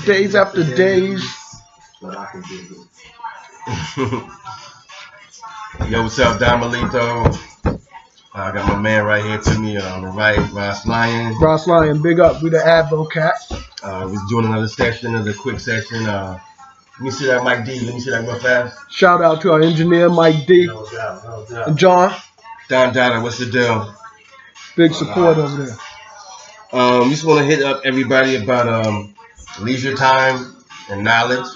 Days after days. But I can do it. Yo, what's up, Don Melito? I got my man right here to me on the right, Ross Lyon. Ross Lyon, big up. We the Advo Cats. We're doing another session, another quick session. Let me see that Mike D. Let me see that real fast. Shout out to our engineer, Mike D. No doubt, no doubt. And John. Don Dada, what's the deal? Big support over there. We just want to hit up everybody about leisure time and knowledge.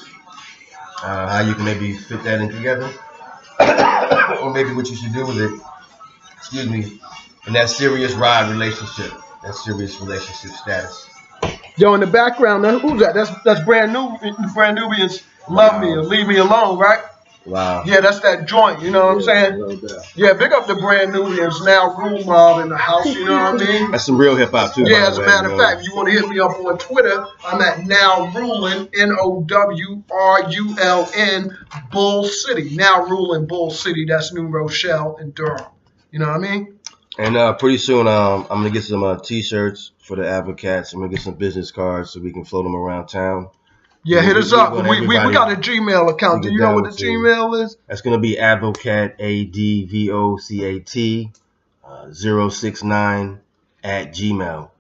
How you can maybe fit that in together. Or maybe what you should do with it. Excuse me. In that serious ride relationship. That serious relationship status. Yo, in the background, who's that? That's brand new. Brand Nubians love me or leave me alone, right? Wow. Yeah, that's that joint. You know what I'm saying? Yeah, big up the brand Nubians. Now Rule Mob in the house. You know what I mean? That's some real hip hop too. Yeah, as a matter of fact, if you want to hit me up on Twitter, I'm at Now Rulin, NOWRULN, Bull City. Now Rulin, Bull City. That's New Rochelle and Durham. You know what I mean? And pretty soon, I'm gonna get some T-shirts for the Advo Cats. I'm gonna get some business cards so we can float them around town. Yeah, hit us up. We got a Gmail account. Do you know what the Gmail is? That's gonna be Advocat ADVOCAT 069 at Gmail.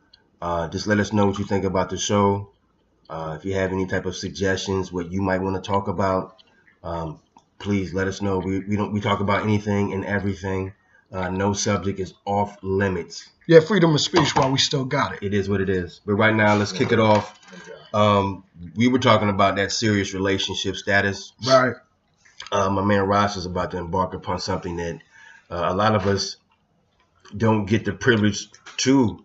Just let us know what you think about the show. If you have any type of suggestions, what you might want to talk about, please let us know. We talk about anything and everything. No subject is off limits. Yeah, freedom of speech while we still got it. It is what it is. But right now, let's kick it off. We were talking about that serious relationship status. Right. My man Ross is about to embark upon something that a lot of us don't get the privilege to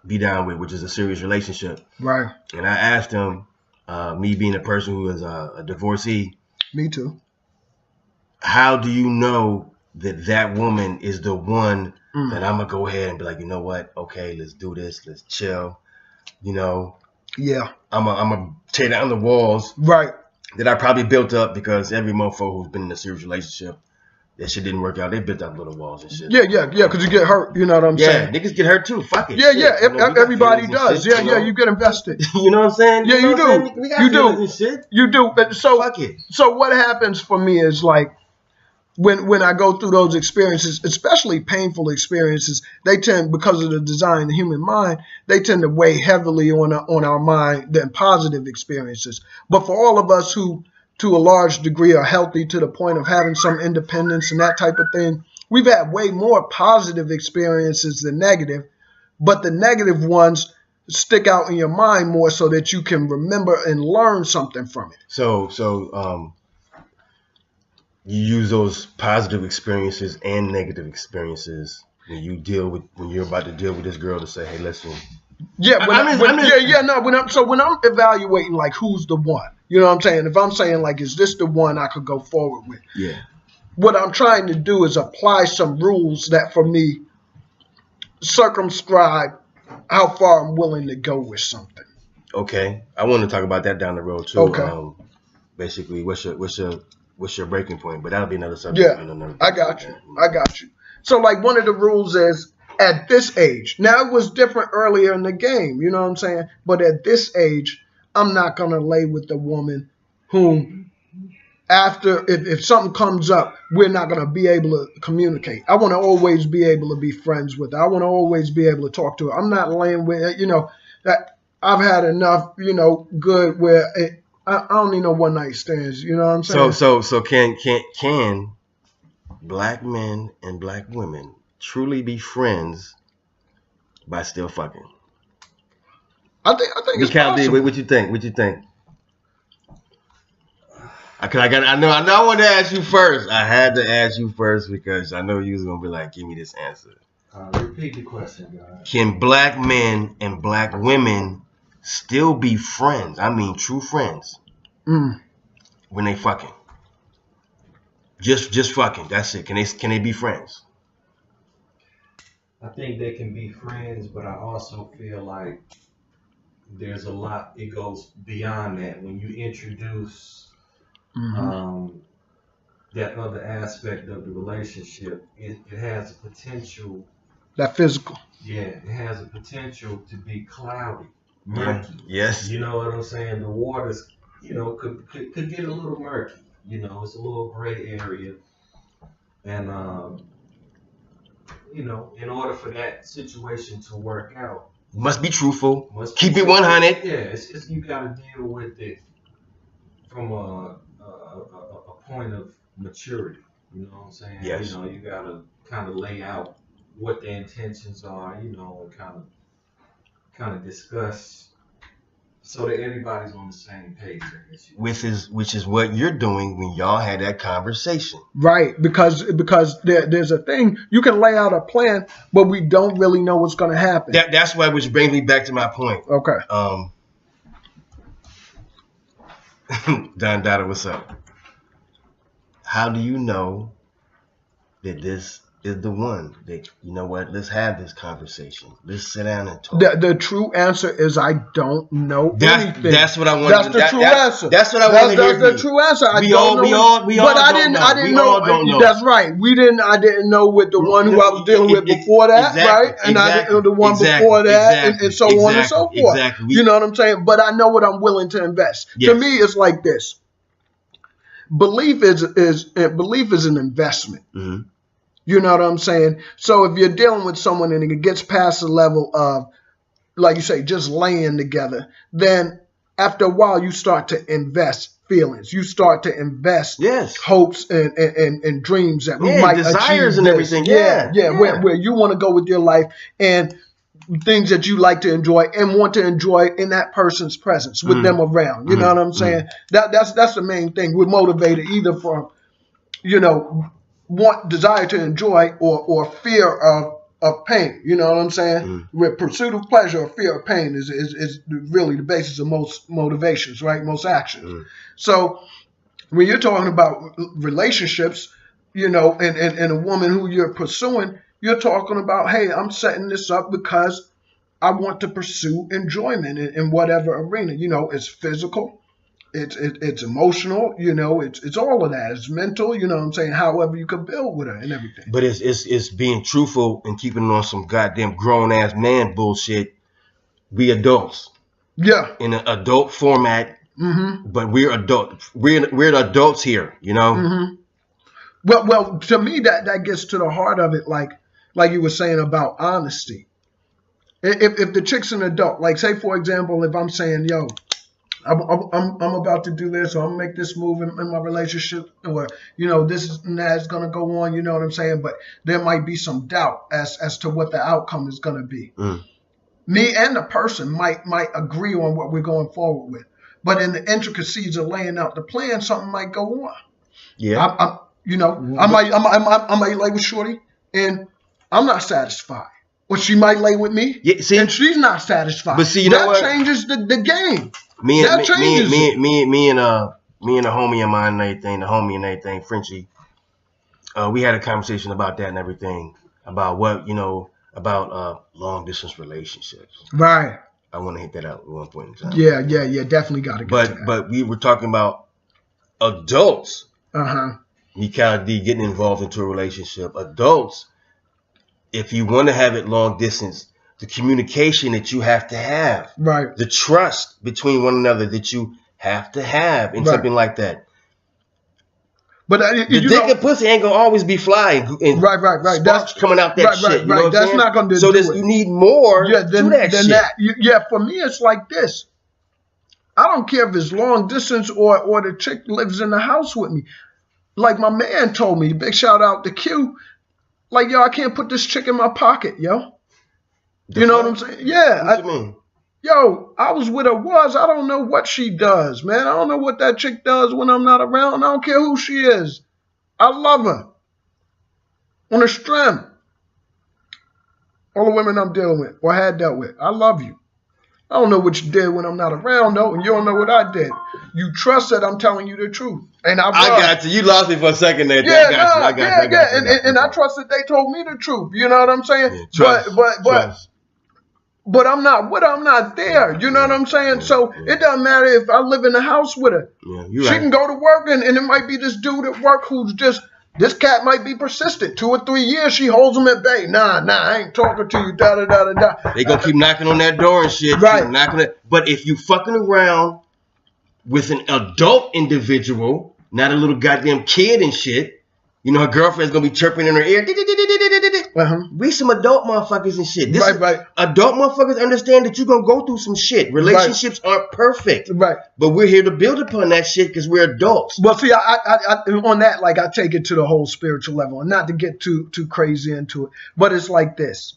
be down with, which is a serious relationship. Right. And I asked him, me being a person who is a divorcee. Me too. How do you know that woman is the one that I'm going to go ahead and be like, you know what? Okay, let's do this. Let's chill. You know, yeah, I'm a tear down the walls, right? That I probably built up because every mofo who's been in a serious relationship, that shit didn't work out. They built up little walls and shit. Yeah, because you get hurt. You know what I'm saying? Yeah, niggas get hurt too. Fuck it. Yeah, shit. You know, everybody does. Shit, you get invested. You know what I'm saying? Yeah, you do. You do. So fuck it. So what happens for me is like, when I go through those experiences, especially painful experiences, they tend, because of the design of the human mind, they tend to weigh heavily on our mind than positive experiences. But for all of us who, to a large degree, are healthy to the point of having some independence and that type of thing, we've had way more positive experiences than negative. But the negative ones stick out in your mind more so that you can remember and learn something from it. So you use those positive experiences and negative experiences when you're about to deal with this girl to say, hey, listen. Yeah, when I'm evaluating like who's the one, you know what I'm saying? If I'm saying like, is this the one I could go forward with? Yeah. What I'm trying to do is apply some rules that for me circumscribe how far I'm willing to go with something. Okay. I want to talk about that down the road too. Okay. Basically, what's your breaking point? But that'll be another subject. Yeah, I got you. So like one of the rules is at this age. Now it was different earlier in the game, you know what I'm saying? But at this age, I'm not going to lay with the woman whom after, if something comes up, we're not going to be able to communicate. I want to always be able to be friends with her. I want to always be able to talk to her. I'm not laying with, that I've had enough, good where I don't need no one night stands. You know what I'm saying? So can black men and black women truly be friends by still fucking? I think it's possible. What you think? I know I wanted to ask you first. I had to ask you first because I know you was gonna be like, give me this answer. Repeat the question, guys. Can black men and black women still be friends? I mean, true friends. When they fucking. Just fucking. That's it. Can they be friends? I think they can be friends, but I also feel like there's a lot. It goes beyond that when you introduce that other aspect of the relationship. It has a potential that physical. Yeah, it has a potential to be cloudy, murky. Yes. You know what I'm saying? The waters, could get a little murky. It's a little gray area, and in order for that situation to work out, Must be truthful. keep it 100. Yeah, it's you got to deal with it from a point of maturity. You know what I'm saying? Yes. You got to kind of lay out what the intentions are. And kind of discuss so that everybody's on the same page. I guess Which is what you're doing when y'all had that conversation. Right, because there's a thing, you can lay out a plan, but we don't really know what's going to happen. That's why, which brings me back to my point. Okay. Don Dada, what's up? How do you know that this is the one that, you know what, let's have this conversation. Let's sit down and talk. The true answer is I don't know anything. That's what I want. That's the true answer. That's what I want to hear. That's the true answer. I We all don't know. That's right. I didn't know with the one who I was dealing with before that, right? And I didn't know the one before that, and so on and so forth. Exactly. You know what I'm saying? But I know what I'm willing to invest. Yes. To me, it's like this. Belief is an investment. Mm-hmm. You know what I'm saying? So if you're dealing with someone and it gets past the level of, like you say, just laying together, then after a while you start to invest feelings. You start to invest hopes and dreams that we might desires achieve and this. everything. Where you want to go with your life and things that you like to enjoy and want to enjoy in that person's presence with them around. You know what I'm saying? That's the main thing. We're motivated either from, desire to enjoy or fear of pain. You know what I'm saying? With pursuit of pleasure or fear of pain is really the basis of most motivations, right? Most actions. So when you're talking about relationships, and a woman who you're pursuing, you're talking about, hey, I'm setting this up because I want to pursue enjoyment in whatever arena. It's physical. It's emotional, it's all of that. It's mental, you know what I'm saying? However you could build with her and everything. But it's being truthful and keeping on some goddamn grown ass man bullshit. We adults. Yeah. In an adult format. Mm-hmm. But we're adult. We're the adults here, Mm-hmm. Well, to me that gets to the heart of it, like you were saying about honesty. If the chick's an adult, like say for example, if I'm saying, yo, I'm about to do this, or I'm gonna make this move in my relationship, or this and that is gonna go on. You know what I'm saying? But there might be some doubt as to what the outcome is gonna be. Me and the person might agree on what we're going forward with, but in the intricacies of laying out the plan, something might go on. Yeah. I might lay with Shorty, and I'm not satisfied. Or she might lay with me, and she's not satisfied. But see, you know what? That changes the game. Me and a homie of mine and everything, Frenchie, we had a conversation about that and everything, about what, about long distance relationships. Right. I want to hit that out at one point in time. Yeah, definitely got to get to that. But we were talking about adults. Uh-huh. Getting involved into a relationship. Adults, if you want to have it long distance, the communication that you have to have, right? The trust between one another that you have to have in something like that. But the dick and pussy ain't gonna always be flying. And right. That's coming out that shit. You know what That's I'm not gonna do so it. You need more than that. For me, it's like this. I don't care if it's long distance or the chick lives in the house with me. Like my man told me, big shout out to Q. Like, yo, I can't put this chick in my pocket, yo. You know what I'm saying? Yeah. What you mean? Yo, I was with her I don't know what she does, man. I don't know what that chick does when I'm not around. I don't care who she is. I love her. On a string. All the women I'm dealing with or had dealt with, I love you. I don't know what you did when I'm not around, though, and you don't know what I did. You trust that I'm telling you the truth. And I got you. You lost me for a second there. I got you. And I trust that they told me the truth. You know what I'm saying? Yeah, trust. But I'm not there. You know what I'm saying? So it doesn't matter if I live in the house with her. Yeah, she can go to work and it might be this dude at work who's just This cat might be persistent. 2 or 3 years, she holds him at bay. Nah, I ain't talking to you. Da da da da da. They gonna keep knocking on that door and shit. Right. Keep knocking it. But if you fucking around with an adult individual, not a little goddamn kid and shit, you know her girlfriend's gonna be chirping in her ear. We some adult motherfuckers and shit. Right. Adult motherfuckers understand that you're gonna go through some shit. Relationships aren't perfect. Right. But we're here to build upon that shit because we're adults. Well, see, I on that, like, I take it to the whole spiritual level, and not to get too crazy into it, but it's like this.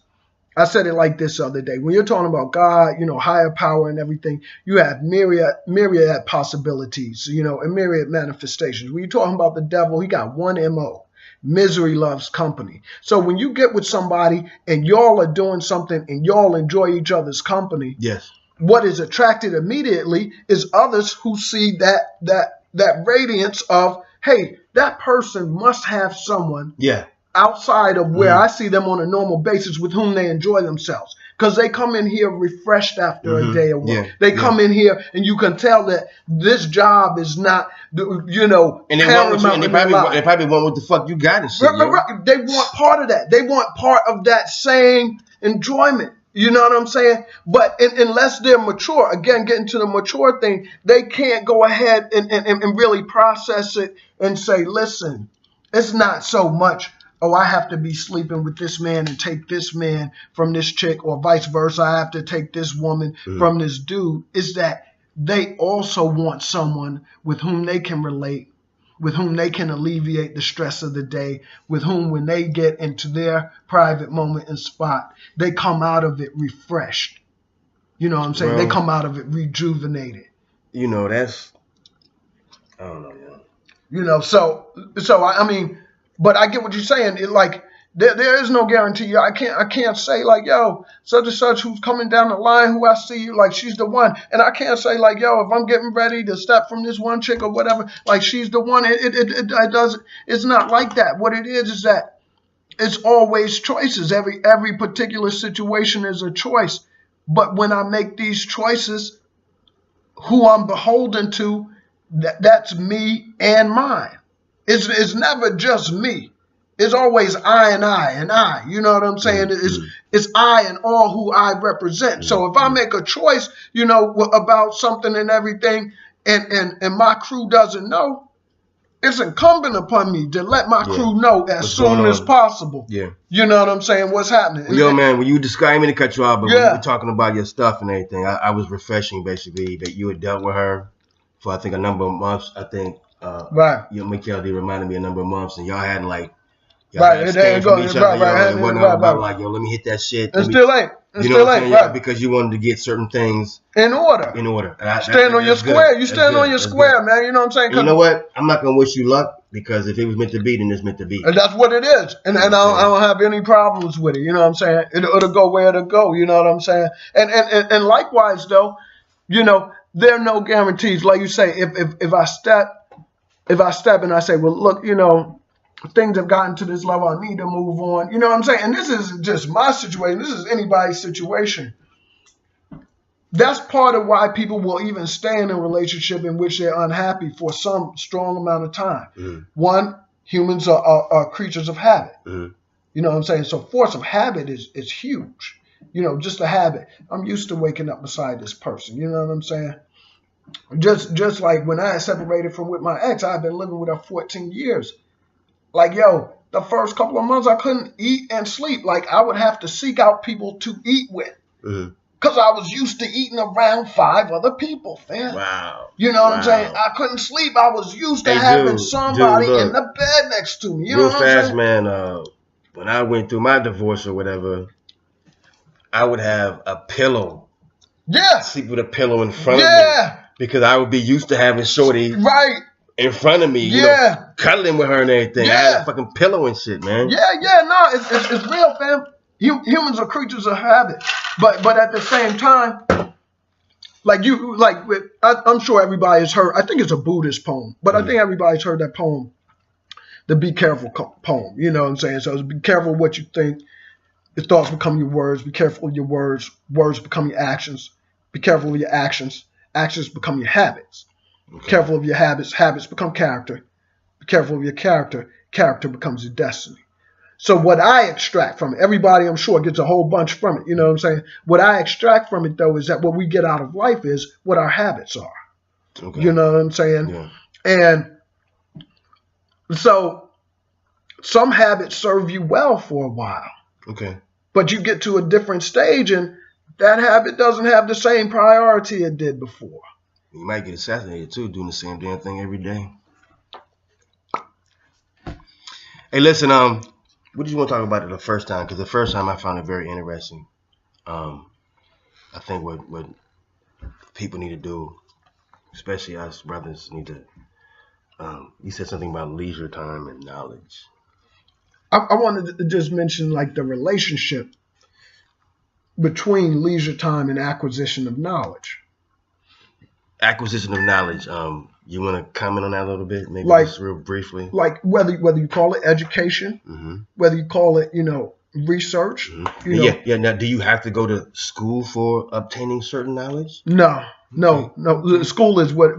I said it like this the other day. When you're talking about God, you know, higher power and everything, you have myriad possibilities, you know, and myriad manifestations. When you're talking about the devil, he got one MO. Misery loves company. So when you get with somebody and y'all are doing something and y'all enjoy each other's company, yes, what is attracted immediately is others who see that radiance of, hey, that person must have someone outside of where I see them on a normal basis with whom they enjoy themselves. Because they come in here refreshed after a day of work. They come in here and you can tell that this job is not, you know, and they probably want what the fuck you got and shit. Right. They want part of that. They want part of that same enjoyment. You know what I'm saying? But unless they're mature, again, getting to the mature thing, they can't go ahead and really process it and say, listen, it's not so much, oh, I have to be sleeping with this man and take this man from this chick, or vice versa. I have to take this woman from this dude. Is that they also want someone with whom they can relate, with whom they can alleviate the stress of the day, with whom when they get into their private moment and spot, they come out of it refreshed. You know what I'm saying? Well, they come out of it rejuvenated. You know, that's, I don't know, man. You know, so I mean, but I get what you're saying. It, like, there is no guarantee. I can't say like, yo, such and such who's coming down the line, who I see you, like, she's the one. And I can't say like, yo, if I'm getting ready to step from this one chick or whatever, like, she's the one. It doesn't. It's not like that. What it is that it's always choices. Every particular situation is a choice. But when I make these choices, who I'm beholden to, that's me and mine. It's never just me. It's always I and I and I. You know what I'm saying? It's I and all who I represent. So if I make a choice, you know, about something and everything, and my crew doesn't know, it's incumbent upon me to let my crew know as soon as possible. Yeah. You know what I'm saying? What's happening? Well, yo, man, when you describe me to cut you off, but when you were talking about your stuff and everything, I was refreshing basically that you had dealt with her for, I think, a number of months. I think you know, Mikhail reminded me a number of months, and y'all had like it ain't from each other, and whatnot about like, yo, let me hit that shit. It's still ain't. You know what I'm saying? Because you wanted to get certain things in order. Stand on your square. You stand on your square, man. You know what I'm saying? You know what? I'm not gonna wish you luck, because if it was meant to be, then it's meant to be. And that's what it is. And I don't have any problems with it. You know what I'm saying? It'll go where it'll go. You know what I'm saying? And likewise though, you know, there are no guarantees. Like you say, if I step and I say, well, look, you know, things have gotten to this level, I need to move on. You know what I'm saying? And this is just my situation. This is anybody's situation. That's part of why people will even stay in a relationship in which they're unhappy for some strong amount of time. One, humans are creatures of habit. You know what I'm saying? So force of habit is huge. You know, just a habit. I'm used to waking up beside this person. You know what I'm saying? Just like when I separated from with my ex, I've been living with her 14 years. Like, yo, the first couple of months I couldn't eat and sleep. Like, I would have to seek out people to eat with. Because I was used to eating around 5 other people, fam. Wow. You know what I'm saying? I couldn't sleep. I was used to having somebody in the bed next to me. You know what I'm saying? Real fast, man, when I went through my divorce or whatever, I would have a pillow. Yeah. Sleep with a pillow in front of me. Because I would be used to having Shorty in front of me, you know, cuddling with her and everything. I had a fucking pillow and shit, man. No, it's real, fam. Humans are creatures of habit, but at the same time, I'm sure everybody has heard. I think it's a Buddhist poem, but I think everybody's heard that poem, the "Be Careful" poem. You know what I'm saying? So it's be careful what you think. Your thoughts become your words. Be careful of your words. Words become your actions. Be careful of your actions. Actions become your habits. Be careful of your habits. Habits become character. Be careful of your character. character becomes a destiny. So what I extract from it, everybody I'm sure gets a whole bunch from it. You know what I'm saying? What I extract from it, though, is that what we get out of life is what our habits are. Okay. You know what I'm saying? Yeah. And so some habits serve you well for a while. Okay. But you get to a different stage and that habit doesn't have the same priority it did before. You might get assassinated too, doing the same damn thing every day. Hey, listen, what did you want to talk about it the first time? Because the first time I found it very interesting. I think what people need to do, especially us brothers, need to. You said something about leisure time and knowledge. I wanted to just mention like the relationship between leisure time and acquisition of knowledge. Acquisition of knowledge. You want to comment on that a little bit, maybe Like, just real briefly? Like whether you call it education, whether you call it research. Yeah. Now, do you have to go to school for obtaining certain knowledge? No. School is what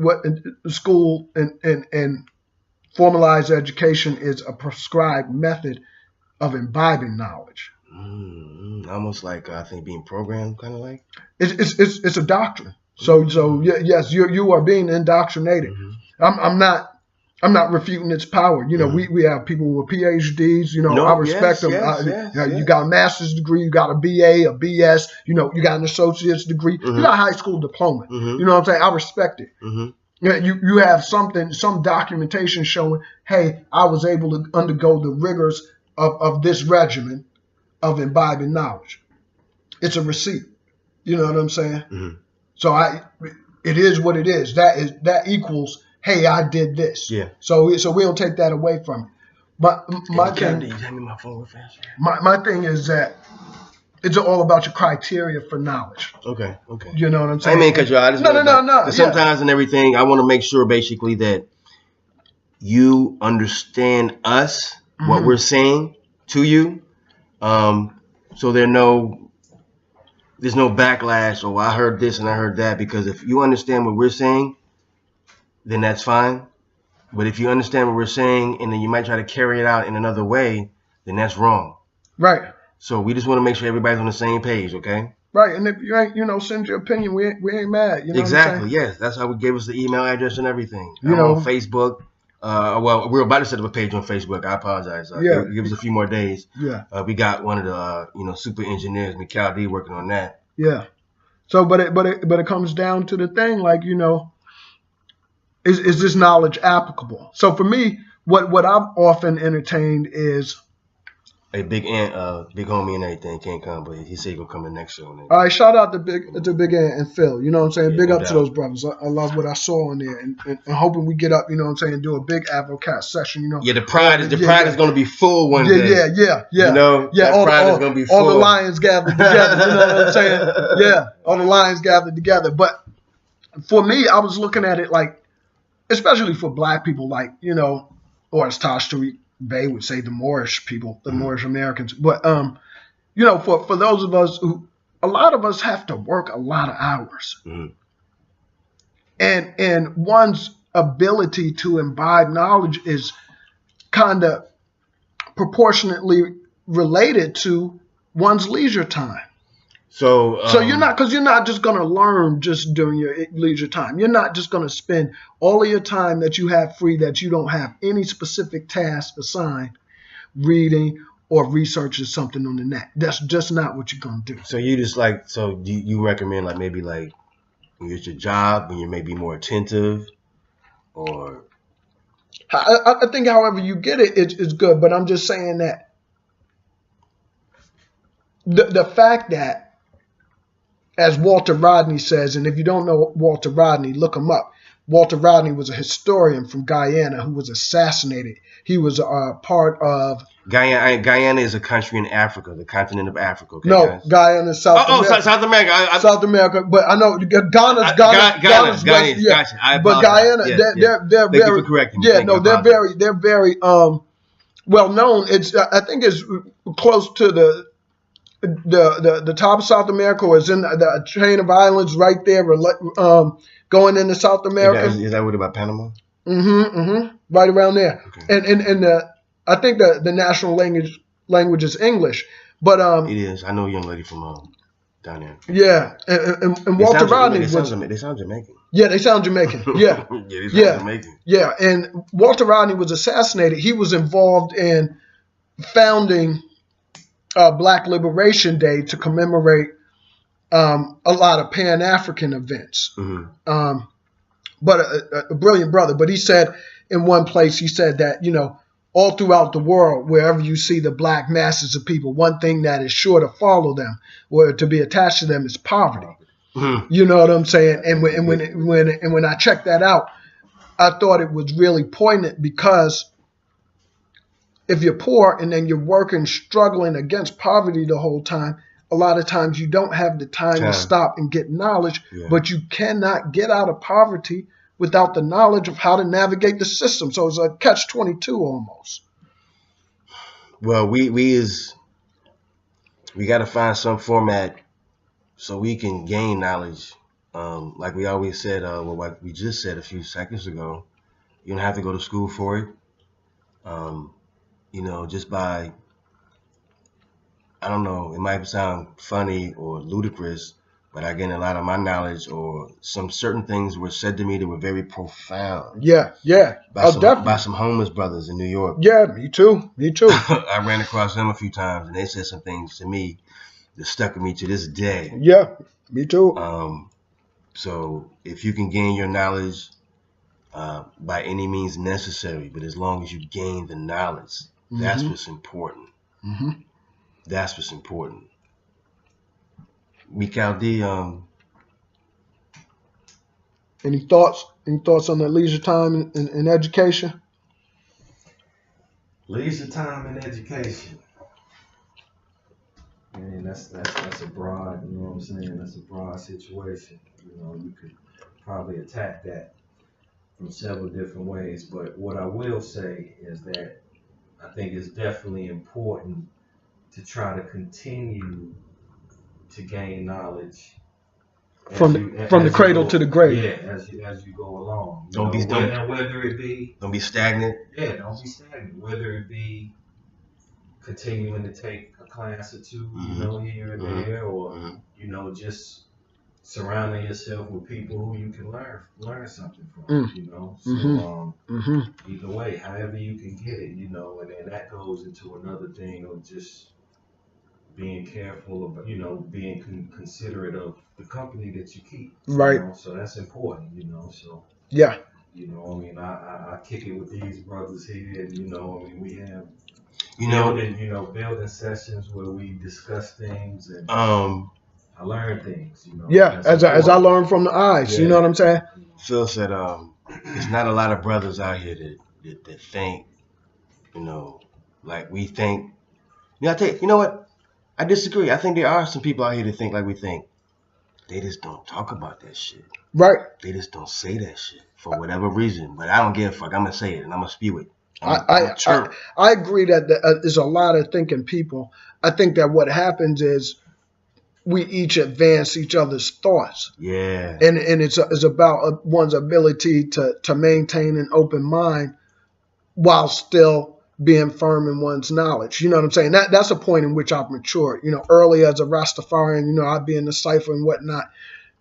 school and formalized education is a prescribed method of imbibing knowledge. Almost like I think being programmed, kind of like. It's a doctrine. So yes, you are being indoctrinated. I'm not refuting its power. We have people with PhDs. I respect them. You got a master's degree, you got a BA, a BS. You got an associate's degree, you got a high school diploma. You know what I'm saying? I respect it. You have some documentation showing, hey, I was able to undergo the rigors of this regimen of imbibing knowledge. It's a receipt. You know what I'm saying? So it is what it is. That equals, hey, I did this. Yeah. So we don't take that away from it. But my thing, my thing is that it's all about your criteria for knowledge. Okay. You know what I'm saying? I mean, because no. Sometimes and everything, I want to make sure basically that you understand us, what we're saying to you, so there's no backlash. I heard this and I heard that. Because if you understand what we're saying, then that's fine. But if you understand what we're saying and then you might try to carry it out in another way, then that's wrong. Right. So we just want to make sure everybody's on the same page, okay? Right. And if you ain't, send your opinion. We ain't mad. You know exactly. What I'm saying? Yes. That's how we gave us the email address and everything. On Facebook. Well, we're about to set up a page on Facebook. I apologize. Give us a few more days. Yeah. We got one of the super engineers, Mikal D, working on that. Yeah. So, but it comes down to the thing, like, is this knowledge applicable? So for me, what I've often entertained is a big homie and everything can't come, but he said he's gonna come in next show. All right, shout out to Big Ant and Phil. You know what I'm saying? Yeah, big no up doubt. to those brothers. I love what I saw in there, and hoping we get up. You know what I'm saying? Do a big Advo Cats session. Yeah, the pride is gonna be full one day. Yeah. That pride is gonna be full. All the lions gathered together. You know what I'm saying? Yeah, all the lions gathered together. But for me, I was looking at it like, especially for black people, like, or as Tosh Tariq Bey would say, the Moorish people, the Moorish Americans. But, for those of us who, a lot of us have to work a lot of hours. And one's ability to imbibe knowledge is kind of proportionately related to one's leisure time. So you're not just going to learn just during your leisure time. You're not just going to spend all of your time that you have free, that you don't have any specific task assigned, reading or researching something on the net. That's just not what you're going to do. So you just do you recommend maybe when you're at your job, when you may be more attentive, or? I think however you get it, it's good. But I'm just saying that the fact that, as Walter Rodney says, and if you don't know Walter Rodney, look him up. Walter Rodney was a historian from Guyana who was assassinated. He was part of... Guyana is a country in Africa, the continent of Africa. Okay, no, guys? Guyana is South America. South America. South America, but I know Ghana's Guyana. Yeah. Gotcha. But Guyana, they're Thank you for correcting me. Yeah, no, they're very well known. It's I think it's close to the top of South America, or is in the chain of islands right there, going into South America. Is that what about Panama? Right around there. Okay. And I think the national language is English. But it is. I know a young lady from down there. Yeah, and Walter Rodney they sound Jamaican. Yeah, they sound Jamaican. Yeah, they sound Jamaican. Yeah, and Walter Rodney was assassinated. He was involved in founding Black Liberation Day to commemorate a lot of Pan-African events. Mm-hmm. But a brilliant brother. But he said in one place, he said that, all throughout the world, wherever you see the black masses of people, one thing that is sure to follow them or to be attached to them is poverty. Mm-hmm. You know what I'm saying? And when I checked that out, I thought it was really poignant, because if you're poor and then you're working, struggling against poverty the whole time, a lot of times you don't have the time to stop and get knowledge, but you cannot get out of poverty without the knowledge of how to navigate the system. So it's a catch-22 almost. Well, we got to find some format so we can gain knowledge. Like we always said, like we just said a few seconds ago, you don't have to go to school for it. Just by, I don't know, it might sound funny or ludicrous, but I gained a lot of my knowledge, or some certain things were said to me that were very profound. Yeah. By some homeless brothers in New York. Yeah, me too. I ran across them a few times, and they said some things to me that stuck with me to this day. Yeah, me too. So if you can gain your knowledge by any means necessary, but as long as you gain the knowledge, that's what's important. Mm-hmm. That's what's important. Mikal D, any thoughts on the leisure time in education? Leisure time and education. Man, that's a broad, you know what I'm saying? That's a broad situation. You could probably attack that from several different ways. But what I will say is that I think it's definitely important to try to continue to gain knowledge from the cradle to the grave. Yeah, as you go along. Don't be stagnant. Yeah, don't be stagnant. Whether it be continuing to take a class or two, here and there, or just surrounding yourself with people who you can learn something from. So either way, however you can get it, and then that goes into another thing of just being careful about, being considerate of the company that you keep. Right. So that's important, so. Yeah. I kick it with these brothers here, and we have building sessions where we discuss things, and I learn things, Yeah, as I learn from the eyes, you know what I'm saying? Phil said, there's not a lot of brothers out here that think, like we think. I tell you, you know what? I disagree. I think there are some people out here that think like we think. They just don't talk about that shit. Right. They just don't say that shit for whatever reason. But I don't give a fuck. I'm going to say it and I'm going to spew it. I agree that there's a lot of thinking people. I think that what happens is we each advance each other's thoughts. Yeah. And it's about one's ability to maintain an open mind while still being firm in one's knowledge. You know what I'm saying? That's a point in which I've matured. Early as a Rastafarian, I'd be in the cipher and whatnot.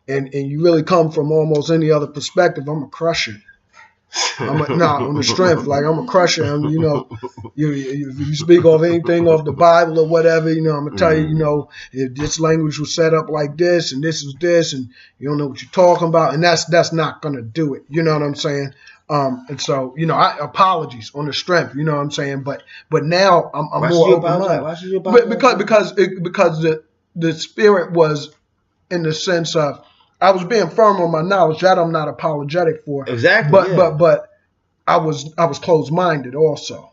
And you really come from almost any other perspective, I'm a crusher. On the strength, like I'm a crusher. You speak of anything off the Bible or whatever, I'm gonna tell you, if this language was set up like this and this was this, and you don't know what you're talking about, and that's not gonna do it. You know what I'm saying? And so, apologies on the strength, you know what I'm saying? But now I'm more open-minded. Why should you apologize? Because the spirit was in the sense of I was being firm on my knowledge that I'm not apologetic for. Exactly. But I was closed-minded also.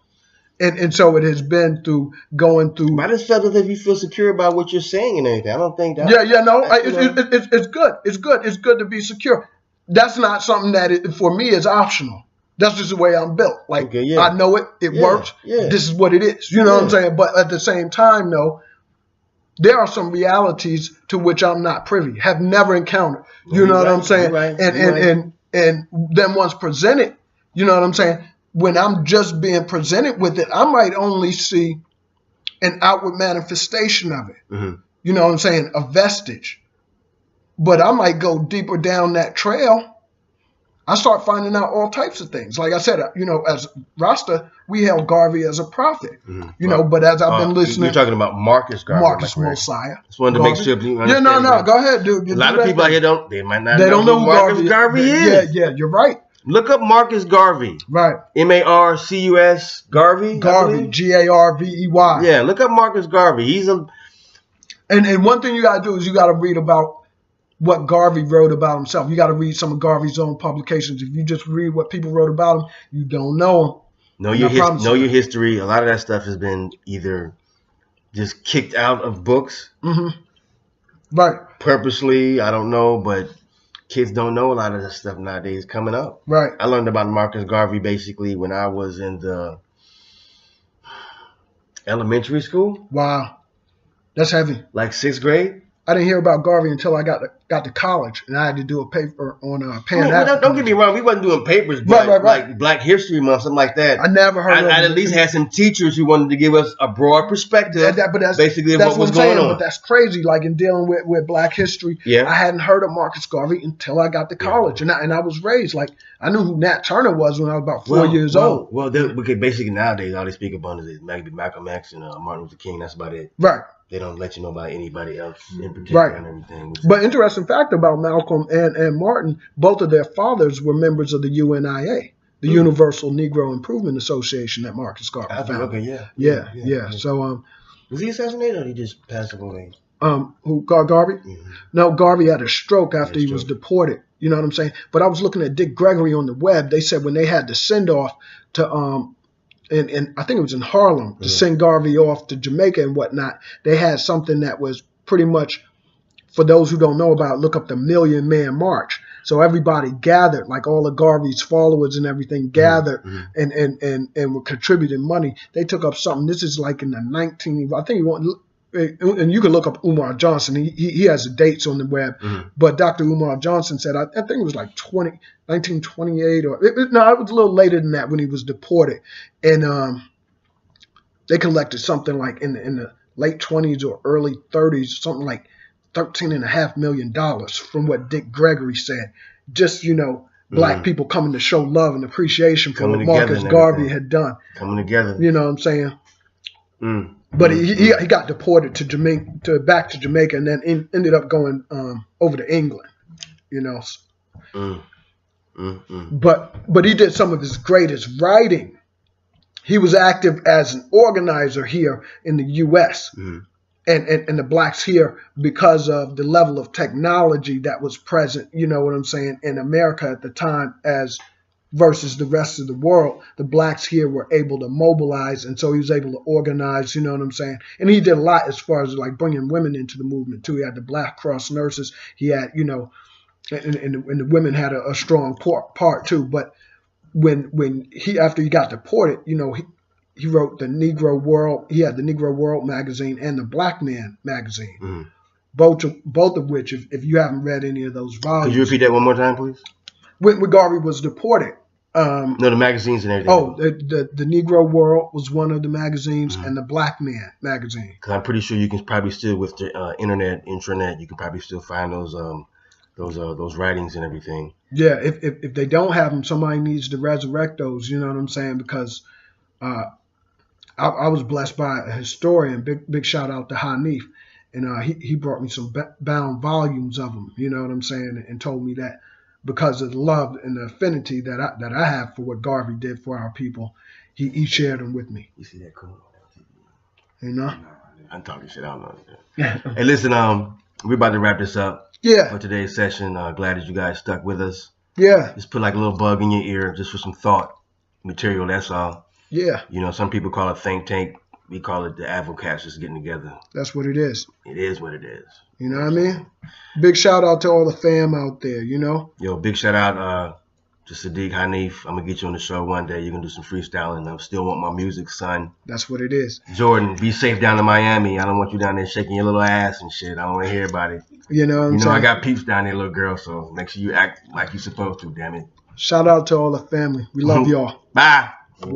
And so it has been through going through. I just felt as if you feel secure about what you're saying and everything. I don't think that. It's good. It's good to be secure. That's not something that for me is optional. That's just the way I'm built. Like I know it works. Yeah. This is what it is. You know what I'm saying? But at the same time, though, there are some realities to which I'm not privy, have never encountered. You know what I'm saying? Right. And then once presented, you know what I'm saying? when I'm just being presented with it, I might only see an outward manifestation of it. Mm-hmm. You know what I'm saying? A vestige. But I might go deeper down that trail. I start finding out all types of things. Like I said, you know, as Rasta, we held Garvey as a prophet. Mm-hmm. You know, but as I've been listening, you're talking about Marcus Garvey, Marcus Mosiah. Just wanted to make sure you understand. Yeah, no, go ahead, dude. A lot of people out here don't know who Marcus Garvey is. Yeah, you're right. Look up Marcus Garvey. Right. Marcus Garvey. Garvey, Garvey. Yeah, look up Marcus Garvey. He's a. And one thing you gotta do is you gotta read about what Garvey wrote about himself. You got to read some of Garvey's own publications. If you just read what people wrote about him, you don't know him. Know your history. A lot of that stuff has been either just kicked out of books. Mm-hmm. Right. Purposely, I don't know, but kids don't know a lot of that stuff nowadays coming up. Right. I learned about Marcus Garvey basically when I was in the elementary school. Wow. That's heavy. Like 6th grade. I didn't hear about Garvey until I got to college, and I had to do a paper on Pan-Africanism. Don't get me wrong, we wasn't doing papers, but right. like Black History Month, something like that. I never heard of it. I at least had some teachers who wanted to give us a broad perspective, but that's basically what was I'm going saying, on. But that's crazy. Like in dealing with Black history, I hadn't heard of Marcus Garvey until I got to college, and I was raised like I knew who Nat Turner was when I was about 4 years old. Well, basically nowadays all they speak about is maybe Malcolm X and Martin Luther King. That's about it. Right. They don't let you know about anybody else in particular and everything. But interesting fact about Malcolm and Martin, both of their fathers were members of the UNIA, the Universal Negro Improvement Association that Marcus Garvey founded. Okay, yeah. So was he assassinated or did he just pass away? Who, Garvey? Mm-hmm. No, Garvey had a stroke after he was deported. You know what I'm saying? But I was looking at Dick Gregory on the web. They said when they had to send off to and I think it was in Harlem to send Garvey off to Jamaica and whatnot, they had something that was pretty much, for those who don't know about it, look up the Million Man March. So everybody gathered, like all of Garvey's followers and everything gathered and were contributing money. They took up something. This is like in the I think and you can look up Umar Johnson. He has the dates on the web. But Dr. Umar Johnson said, I think it was like 1928 or it was a little later than that when he was deported. And they collected something like in the late 20s or early 30s, something like $13.5 million from what Dick Gregory said. Just, Black people coming to show love and appreciation for what Marcus Garvey had done. Coming together. You know what I'm saying? But he got deported to back to Jamaica and then ended up going over to England, But he did some of his greatest writing. He was active as an organizer here in the U.S. And the Blacks here because of the level of technology that was present, you know what I'm saying, in America at the time versus the rest of the world. The Blacks here were able to mobilize, and so he was able to organize, you know what I'm saying? And he did a lot as far as like bringing women into the movement too. He had the Black Cross nurses. He had, and the women had a strong part too. But when after he got deported, he wrote the Negro World. He had the Negro World magazine and the Black Man magazine, both of which, if you haven't read any of those volumes. Could you repeat that one more time, please? When Garvey was deported. No, the magazines and everything. Oh, the Negro World was one of the magazines, and the Black Man magazine. Because I'm pretty sure you can probably still, with the intranet, you can probably still find those writings and everything. Yeah, if they don't have them, somebody needs to resurrect those. You know what I'm saying? Because I was blessed by a historian. Big shout out to Hanif, and he brought me some bound volumes of them. You know what I'm saying? And told me that because of the love and the affinity that I have for what Garvey did for our people, he shared them with me. You see that cool? I'm talking shit. I don't know. Hey, listen, we're about to wrap this up. Yeah. For today's session, glad that you guys stuck with us. Yeah. Just put like a little bug in your ear, just for some thought material. That's all. Yeah. Some people call it think tank. We call it the Advo Cats, just getting together. That's what it is. It is what it is. You know what I mean? Big shout out to all the fam out there, Yo, big shout out to Sadiq Hanif. I'm going to get you on the show one day. You're going to do some freestyling. I still want my music, son. That's what it is. Jordan, be safe down in Miami. I don't want you down there shaking your little ass and shit. I don't want to hear about it. You know what I'm saying? I got peeps down there, little girl, so make sure you act like you're supposed to, damn it. Shout out to all the family. We love y'all. Bye. One.